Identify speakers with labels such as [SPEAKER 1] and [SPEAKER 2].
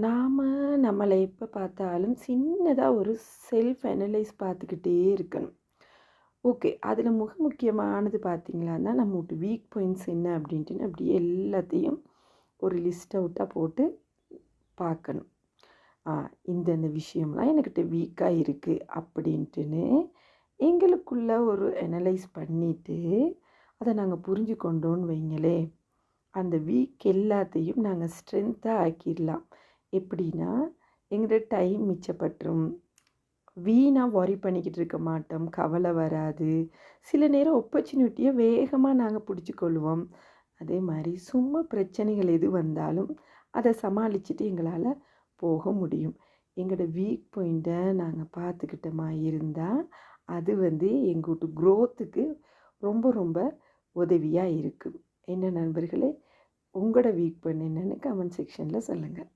[SPEAKER 1] நாம நம்மளை எப்போ பார்த்தாலும் சின்னதாக ஒரு செல்ஃப் அனலைஸ் பார்த்துக்கிட்டே இருக்கணும். ஓகே, அதில் முக்கியமானது பார்த்தீங்களான்னா நம்மளோட வீக் பாயிண்ட்ஸ் என்ன அப்படின்ட்டுன்னு அப்படியே எல்லாத்தையும் ஒரு லிஸ்ட் அவுட்டாக போட்டு பார்க்கணும். இந்தந்த விஷயம்லாம் எனக்கிட்ட வீக்காக இருக்குது அப்படின்ட்டுன்னு எங்களுக்குள்ள ஒரு அனலைஸ் பண்ணிவிட்டு அதை நாங்கள் புரிஞ்சு கொண்டோன்னு வைங்களேன், அந்த வீக் எல்லாத்தையும் நாங்கள் ஸ்ட்ரென்த்தாக ஆக்கிடலாம். எப்படின்னா, எங்களோட டைம் மிச்சப்பட்டுரும். வீணாக ஒரி பண்ணிக்கிட்டு இருக்க மாட்டோம். கவலை வராது. சில நேரம் ஆப்பர்ச்சுனிட்டியை வேகமாக நாங்கள் பிடிச்சிக்கொள்வோம். அதே மாதிரி சும்மா பிரச்சனைகள் எது வந்தாலும் அதை சமாளிச்சுட்டு எங்களால் போக முடியும். எங்களோட வீக் பாயிண்ட்டை நாங்கள் பார்த்துக்கிட்டோமா இருந்தால் அது எங்களோட க்ரோத்துக்கு ரொம்ப ரொம்ப உதவியாக இருக்கும். என்ன நண்பர்களே, உங்களோட வீக் பாயிண்ட் என்னென்னு கமெண்ட் செக்ஷனில் சொல்லுங்கள்.